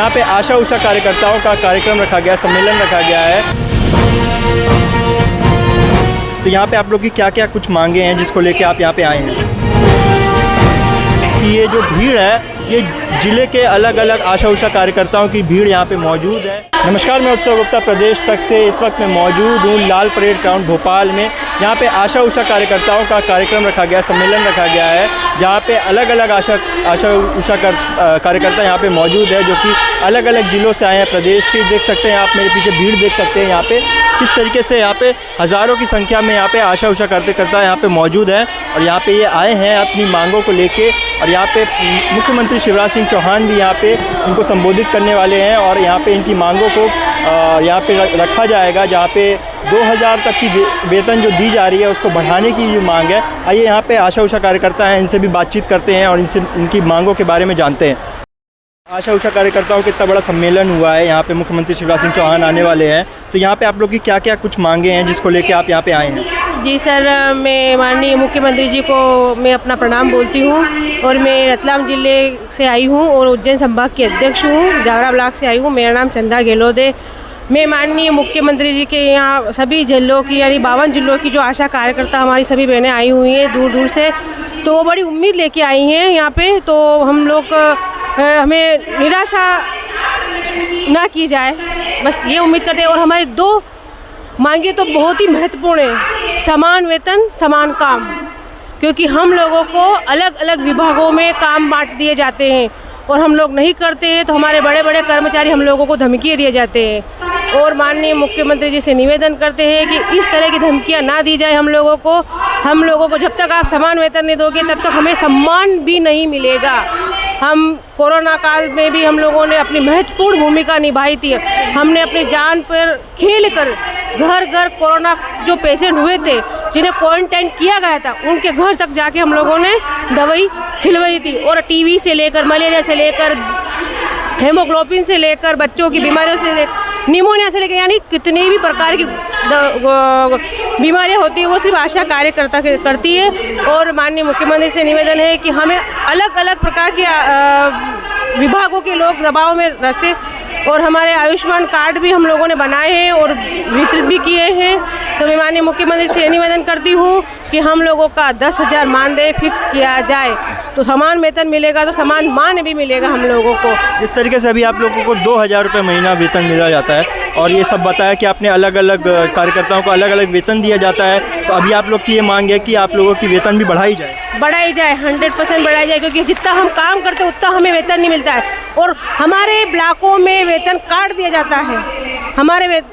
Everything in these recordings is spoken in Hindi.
यहाँ पे आशा उषा कार्यकर्ताओं का कार्यक्रम रखा गया, सम्मेलन रखा गया है। तो यहाँ पे आप लोग की क्या क्या कुछ मांगे हैं जिसको लेके आप यहाँ पे आए हैं? कि ये जो भीड़ है ये जिले के अलग अलग आशा उषा कार्यकर्ताओं की भीड़ यहाँ पे मौजूद है। नमस्कार, मैं उत्सव गुप्ता प्रदेश तक से इस वक्त मैं मौजूद हूँ लाल परेड ग्राउंड भोपाल में। यहाँ पे आशा उषा कार्यकर्ताओं का कार्यक्रम रखा गया, सम्मेलन रखा गया है, जहाँ पे अलग अलग आशा उषा कार्यकर्ता यहाँ पे मौजूद है जो कि अलग अलग ज़िलों से आए हैं प्रदेश के। देख सकते हैं आप मेरे पीछे भीड़ देख सकते हैं यहाँ पे किस तरीके से यहाँ पे हज़ारों की संख्या में यहाँ पे आशा उषा कार्यकर्ता यहाँ पे मौजूद है और यहाँ पे ये आए हैं अपनी मांगों को लेके। और यहाँ पे मुख्यमंत्री शिवराज सिंह चौहान भी यहाँ पे इनको संबोधित करने वाले हैं और यहाँ पे इनकी मांगों को यहाँ पे रखा जाएगा, जहाँ पे 2000 तक की वेतन जो दी जा रही है उसको बढ़ाने की जो मांग है। आइए यहाँ पे आशा उषा कार्यकर्ता हैं, इनसे भी बातचीत करते हैं और इनसे इनकी मांगों के बारे में जानते हैं। आशा उषा कार्यकर्ताओं का इतना बड़ा सम्मेलन हुआ है, यहाँ पे मुख्यमंत्री शिवराज सिंह चौहान आने वाले हैं, तो यहाँ पे आप लोग की क्या क्या कुछ मांगे हैं जिसको लेके आप यहाँ पे आए हैं? जी सर, मैं माननीय मुख्यमंत्री जी को मैं अपना प्रणाम बोलती हूँ और मैं रतलाम ज़िले से आई हूँ और उज्जैन संभाग की अध्यक्ष हूँ, जावरा ब्लॉक से आई हूँ। मेरा नाम चंदा गहलोत है। मैं माननीय मुख्यमंत्री जी के यहाँ सभी जिलों की यानी 52 जिलों की जो आशा कार्यकर्ता हमारी सभी बहनें आई हुई हैं दूर दूर से, तो वो बड़ी उम्मीद लेके आई हैं यहाँ पे। तो हम लोग हमें निराशा ना की जाए, बस ये उम्मीद करते हैं। और हमारी 2 मांगे तो बहुत ही महत्वपूर्ण है, समान वेतन समान काम, क्योंकि हम लोगों को अलग अलग विभागों में काम बांट दिए जाते हैं और हम लोग नहीं करते हैं तो हमारे बड़े बड़े कर्मचारी हम लोगों को धमकियाँ दिए जाते हैं। और माननीय मुख्यमंत्री जी से निवेदन करते हैं कि इस तरह की धमकियाँ ना दी जाए हम लोगों को जब तक आप समान वेतन नहीं दोगे तब तक हमें सम्मान भी नहीं मिलेगा। हम कोरोना काल में भी हम लोगों ने अपनी महत्वपूर्ण भूमिका निभाई थी। हमने अपनी जान पर खेल कर घर घर कोरोना जो पेशेंट हुए थे जिन्हें क्वारंटाइन किया गया था उनके घर तक जाके हम लोगों ने दवाई खिलवाई थी। और टीबी से लेकर मलेरिया से लेकर हेमोग्लोबिन से लेकर बच्चों की बीमारियों से लेकर निमोनिया से लेकर यानी कितनी भी प्रकार की बीमारियां होती है वो सिर्फ आशा कार्यकर्ता करती है। और माननीय मुख्यमंत्री से निवेदन है कि हमें अलग अलग प्रकार के विभागों के लोग दबाव में रखते और हमारे आयुष्मान कार्ड भी हम लोगों ने बनाए हैं और वितरित भी किए हैं। तो मैं माननीय मुख्यमंत्री से निवेदन करती हूँ कि हम लोगों का 10,000 मानदेय फिक्स किया जाए, तो समान वेतन मिलेगा तो समान मान भी मिलेगा हम लोगों को। जिस तरीके से अभी आप लोगों को 2000 रुपये महीना वेतन मिला जाता है और ये सब बताया कि आपने अलग अलग कार्यकर्ताओं को अलग अलग वेतन दिया जाता है, तो अभी आप लोग की ये मांग है कि आप लोगों की वेतन भी बढ़ाई जाए? 100% बढ़ाई जाए, क्योंकि जितना हम काम करते उतना हमें वेतन नहीं मिलता है। और हमारे ब्लॉकों में वेतन काट दिया जाता है।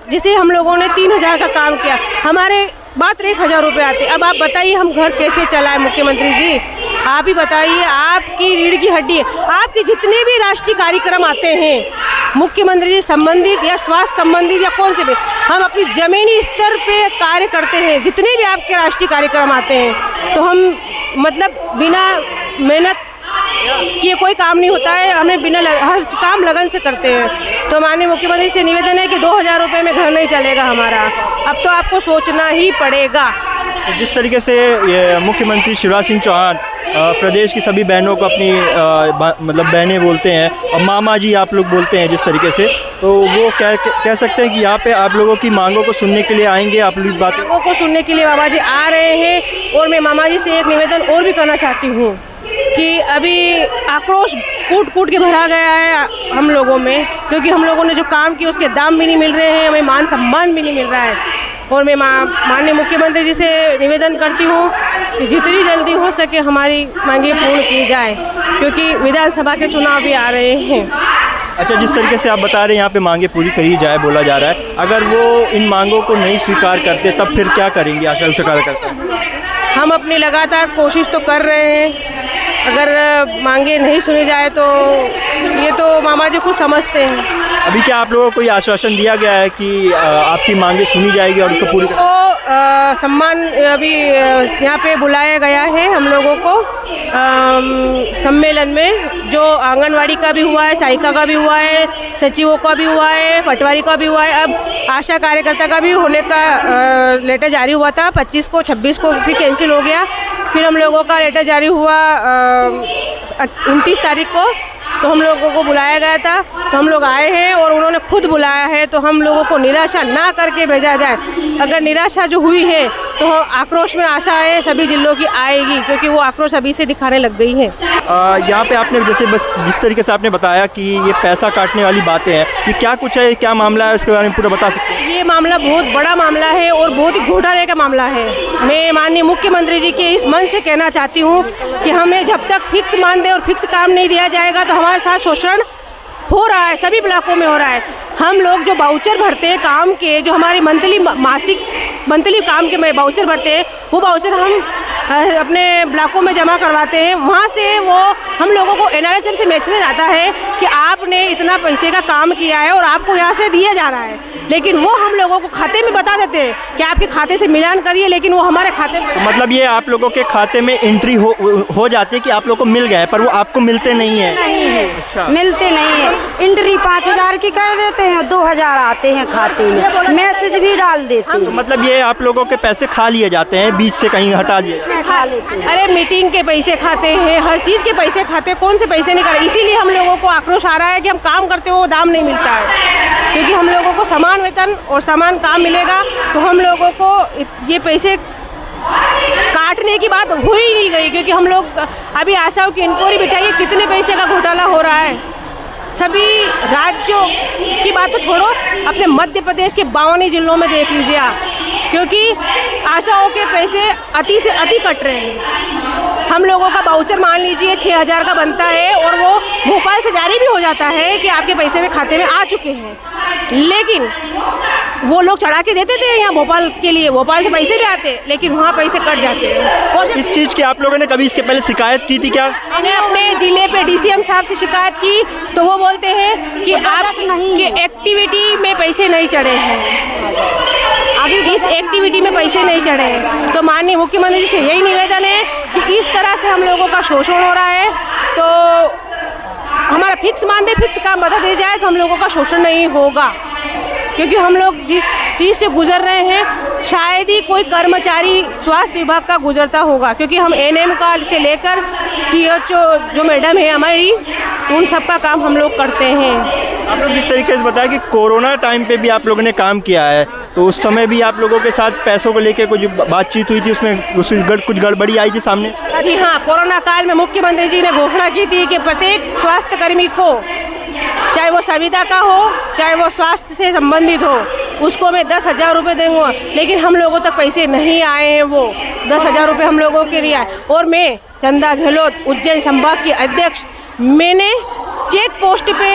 जैसे हम लोगों ने 3000 का काम किया, हमारे मात्र 1000 रुपये आते। अब आप बताइए हम घर कैसे चलाएं? मुख्यमंत्री जी आप ही बताइए, आपकी रीढ़ की हड्डी है। आपके जितने भी राष्ट्रीय कार्यक्रम आते हैं मुख्यमंत्री जी संबंधित या स्वास्थ्य संबंधित या कौन से भी, हम अपनी ज़मीनी स्तर पे कार्य करते हैं। जितने भी आपके राष्ट्रीय कार्यक्रम आते हैं तो हम मतलब बिना मेहनत किए कोई काम नहीं होता है, हमें बिना हर काम लगन से करते हैं। तो माननीय मुख्यमंत्री से निवेदन है कि 2000 रुपये में घर नहीं चलेगा हमारा, अब तो आपको सोचना ही पड़ेगा। तो जिस तरीके से ये मुख्यमंत्री शिवराज सिंह चौहान प्रदेश की सभी बहनों को अपनी मतलब बहनें बोलते हैं और मामा जी आप लोग बोलते हैं जिस तरीके से, तो वो कह सकते हैं कि यहाँ पे आप लोगों की मांगों को सुनने के लिए आएंगे? आप लोग बातों को सुनने के लिए मामा जी आ रहे हैं। और मैं मामा जी से एक निवेदन और भी करना चाहती हूँ कि अभी आक्रोश कूट कूट के भरा गया है हम लोगों में, क्योंकि हम लोगों ने जो काम किया उसके दाम भी नहीं मिल रहे हैं, हमें मान सम्मान भी नहीं मिल रहा है। और मैं माननीय मुख्यमंत्री जी से निवेदन करती हूँ कि जितनी जल्दी हो सके हमारी मांगें पूर्ण की जाए, क्योंकि विधानसभा के चुनाव भी आ रहे हैं। अच्छा, जिस तरीके से आप बता रहे हैं यहाँ पे मांगे पूरी करी जाए बोला जा रहा है, अगर वो इन मांगों को नहीं स्वीकार करते तब फिर क्या करेंगे आशा उषा कार्यकर्ता? हम अपनी लगातार कोशिश तो कर रहे हैं, अगर मांगे नहीं सुनी जाए तो ये तो मामा जी खुद समझते हैं। अभी क्या आप लोगों को कोई आश्वासन दिया गया है कि आपकी मांगे सुनी जाएगी और उसको पूरी सम्मान अभी यहाँ पे बुलाया गया है हम लोगों को सम्मेलन में, जो आंगनवाड़ी का भी हुआ है, सहायिका का भी हुआ है, सचिवों का भी हुआ है, पटवारी का भी हुआ है, अब आशा कार्यकर्ता का भी होने का लेटर जारी हुआ था। 25 को 26 को भी कैंसिल हो गया। फिर हम लोगों का लेटर जारी हुआ 29 तारीख को तो हम लोगों को बुलाया गया था, तो हम लोग आए हैं और उन्होंने खुद बुलाया है, तो हम लोगों को निराशा ना करके भेजा जाए। अगर निराशा जो हुई है तो आक्रोश में आशाएं सभी जिलों की आएगी, क्योंकि वो आक्रोश अभी से दिखाने लग गई हैं। यहाँ पे आपने जैसे बस जिस तरीके से आपने बताया कि ये पैसा काटने वाली बातें हैं, ये क्या कुछ है, क्या मामला है, उसके बारे में पूरा बता सकते हैं? ये मामला बहुत बड़ा मामला है और बहुत ही घोटाले का मामला है। मैं माननीय मुख्यमंत्री जी के इस मन से कहना चाहती हूँ कि हमें जब तक फिक्स मानदेय और फिक्स काम नहीं दिया जाएगा तो हमारे साथ शोषण हो रहा है, सभी ब्लॉकों में हो रहा है। हम लोग जो बाउचर भरते हैं काम के, जो हमारी मंथली काम के बाउचर भरते हैं, वो बाउचर हम अपने ब्लॉकों में जमा करवाते हैं। वहाँ से वो हम लोगों को NRHM से मैसेज आता है कि आपने इतना पैसे का काम किया है और आपको यहाँ से दिया जा रहा है, लेकिन वो हम लोगों को खाते में बता देते हैं कि आपके खाते से मिलान करिए, लेकिन वो हमारे खाते में मतलब ये आप लोगों के खाते में एंट्री हो जाती है कि आप लोगों को मिल गया है, पर वो आपको मिलते नहीं है। नहीं है, अच्छा। मिलते नहीं है। एंट्री 5,000 की कर देते हैं, 2,000 आते हैं खाते में, मैसेज भी डाल देते तो हैं। मतलब ये आप लोगों के पैसे खा लिए जाते हैं, बीच से कहीं हटा दिए जाते हैं। खा लेते हैं। अरे मीटिंग के पैसे खाते हैं, हर चीज़ के पैसे खाते हैं, कौन से पैसे नहीं करे। इसीलिए हम लोगों को आक्रोश आ रहा है कि हम काम करते हो दाम नहीं मिलता है, क्योंकि हम लोगों को समान वेतन और समान काम मिलेगा, तो हम लोगों को ये पैसे काटने की बात हो ही नहीं गई। क्योंकि हम लोग अभी आशाओं की इंक्वायरी बिठाइए, कितने पैसे का घोटाला हो रहा है। सभी राज्यों की बात तो छोड़ो, अपने मध्य प्रदेश के 52 जिलों में देख लीजिए आप, क्योंकि आशाओं के पैसे अति से अति कट रहे हैं। हम लोगों का बाउचर मान लीजिए 6,000 का बनता है और वो भोपाल से जारी भी हो जाता है कि आपके पैसे में खाते में आ चुके हैं, लेकिन वो लोग चढ़ा के देते थे यहाँ भोपाल के लिए, भोपाल से पैसे भी आते, लेकिन वहाँ पैसे कट जाते हैं। और इस चीज़ की आप लोगों ने कभी इसके पहले शिकायत की थी क्या? मैंने अपने ज़िले पे DCM साहब से शिकायत की, तो वो बोलते हैं कि आपकी एक्टिविटी में पैसे नहीं चढ़े हैं, अभी इस एक्टिविटी में पैसे नहीं चढ़े हैं। तो माननीय मुख्यमंत्री जी से यही निवेदन है कि इस तरह से हम लोगों का शोषण हो रहा है, तो हमारा फिक्स मानदेय फिक्स काम बता दिया जाए तो हम लोगों का शोषण नहीं होगा। क्योंकि हम लोग जिस चीज़ से गुजर रहे हैं, शायद ही कोई कर्मचारी स्वास्थ्य विभाग का गुजरता होगा, क्योंकि हम NM का से लेकर CHO जो मैडम है हमारी, उन सब का काम हम लोग करते हैं। आप लोग जिस तरीके से बताया कि कोरोना टाइम पे भी आप लोगों ने काम किया है, तो उस समय भी आप लोगों के साथ पैसों को लेकर कुछ बातचीत हुई थी, उसमें कुछ गड़बड़ी आई थी सामने? जी हाँ, कोरोना काल में मुख्यमंत्री जी ने घोषणा की थी कि प्रत्येक स्वास्थ्य कर्मी को, चाहे वो संविदा का हो चाहे वो स्वास्थ्य से संबंधित हो, उसको मैं 10,000 रुपये दूँगा, लेकिन हम लोगों तक पैसे नहीं आए हैं। वो 10,000 रुपये हम लोगों के लिए आए। और मैं चंदा गहलोत उज्जैन संभाग की अध्यक्ष, मैंने चेक पोस्ट पे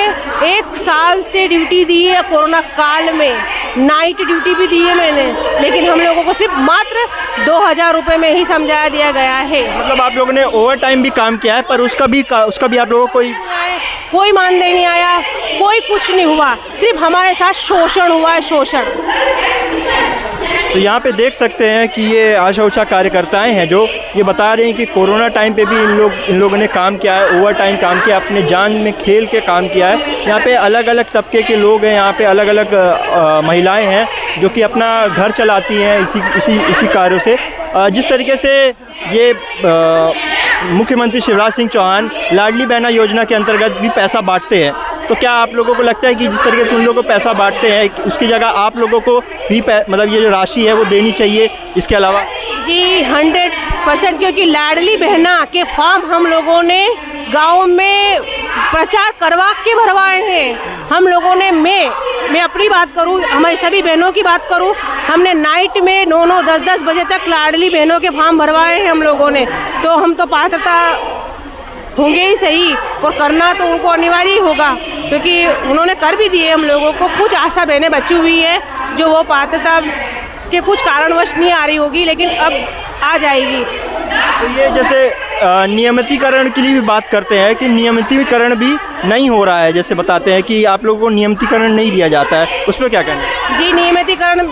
1 साल से ड्यूटी दी है। कोरोना काल में नाइट ड्यूटी भी दी है मैंने, लेकिन हम लोगों को सिर्फ मात्र 2,000 रुपये में ही समझाया दिया गया है। मतलब आप लोगों ने ओवर टाइम भी काम किया है, पर उसका भी आप लोगों को कोई मानदेय नहीं आया, कोई कुछ नहीं हुआ, सिर्फ हमारे साथ शोषण हुआ है, शोषण। तो यहाँ पे देख सकते हैं कि ये आशा उषा कार्यकर्ताएं हैं जो ये बता रहे हैं कि कोरोना टाइम पे भी इन लोगों ने काम किया है, ओवर टाइम काम किया, अपने जान में खेल के काम किया है। यहाँ पे अलग अलग तबके के लोग हैं, यहाँ पे अलग अलग महिलाएं हैं जो कि अपना घर चलाती हैं इसी कार्यों से। जिस तरीके से ये मुख्यमंत्री शिवराज सिंह चौहान लाडली बहना योजना के अंतर्गत भी पैसा बांटते हैं, तो क्या आप लोगों को लगता है कि जिस तरीके से उन लोगों को पैसा बांटते हैं उसकी जगह आप लोगों को भी मतलब ये जो राशि है वो देनी चाहिए इसके अलावा? जी 100%, क्योंकि लाडली बहना के फॉर्म हम लोगों ने गांव में प्रचार करवा के भरवाए हैं। हम लोगों ने, मैं अपनी बात करूं, हमारी सभी बहनों की बात करूं, हमने नाइट में 9-9, 10-10 बजे तक लाडली बहनों के फॉर्म भरवाए हैं हम लोगों ने। तो हम तो पात्रता होंगे ही सही, और करना तो उनको अनिवार्य ही होगा, क्योंकि उन्होंने कर भी दिए हम लोगों को। कुछ आशा बहनें बची हुई है जो वो पात्रता के कुछ कारणवश नहीं आ रही होगी, लेकिन अब आ जाएगी। तो ये जैसे नियमितीकरण के लिए भी बात करते हैं कि नियमितीकरण भी नहीं हो रहा है, जैसे बताते हैं कि आप लोगों को नियमितीकरण नहीं दिया जाता है, उस पर क्या कहना है? जी नियमितीकरण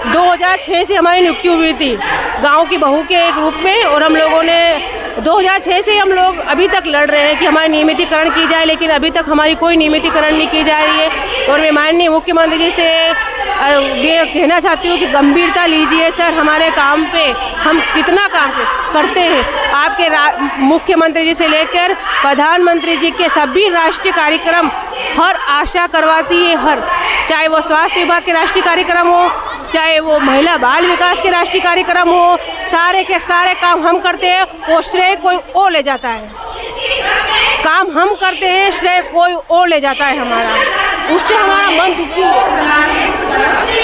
2006 से हमारी नियुक्ति हुई थी गांव की बहू के एक रूप में, और हम लोगों ने 2006 से हम लोग अभी तक लड़ रहे हैं कि हमारी नियमितीकरण की जाए, लेकिन अभी तक हमारी कोई नियमितीकरण नहीं की जा रही है। और मैं माननीय मुख्यमंत्री जी से ये कहना चाहती हूँ कि गंभीरता लीजिए सर, हमारे काम पे हम कितना काम करते हैं। आपके मुख्यमंत्री जी से लेकर प्रधानमंत्री जी के सभी राष्ट्रीय कार्यक्रम हर आशा करवाती है, हर, चाहे वो स्वास्थ्य विभाग के राष्ट्रीय कार्यक्रम हो, चाहे वो महिला बाल विकास के राष्ट्रीय कार्यक्रम हो, सारे के सारे काम हम करते हैं, वो श्रेय कोई और ले जाता है। काम हम करते हैं, श्रेय कोई और ले जाता है हमारा, उससे हमारा मन दुखी है।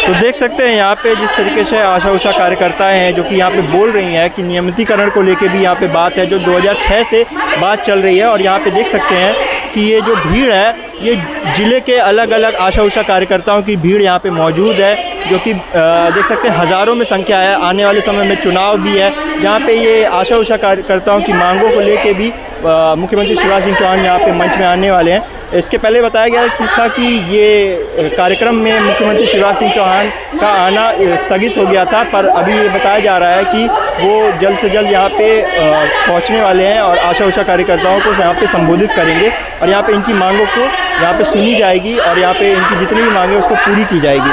तो देख सकते हैं यहाँ पे जिस तरीके से आशा उषा कार्यकर्ताएं हैं जो कि यहाँ पे बोल रही हैं कि नियमितीकरण को लेके भी यहाँ पे बात है, जो 2006 से बात चल रही है। और यहाँ पे देख सकते हैं कि ये जो भीड़ है, ये ज़िले के अलग अलग आशा उषा कार्यकर्ताओं की भीड़ यहाँ पे मौजूद है, जो कि देख सकते हैं हज़ारों में संख्या है। आने वाले समय में चुनाव भी है, जहाँ पे ये आशा उषा कार्यकर्ताओं की मांगों को लेके भी मुख्यमंत्री शिवराज सिंह चौहान यहाँ पे मंच में आने वाले हैं। इसके पहले बताया गया था कि ये कार्यक्रम में मुख्यमंत्री शिवराज सिंह चौहान का आना स्थगित हो गया था, पर अभी ये बताया जा रहा है कि वो जल्द से जल्द यहाँ पे पहुँचने वाले हैं और आशा उषा कार्यकर्ताओं को यहाँ पे संबोधित करेंगे और यहाँ पे इनकी मांगों को यहाँ पे सुनी जाएगी और यहाँ पे इनकी जितनी भी मांगें उसको पूरी की जाएगी।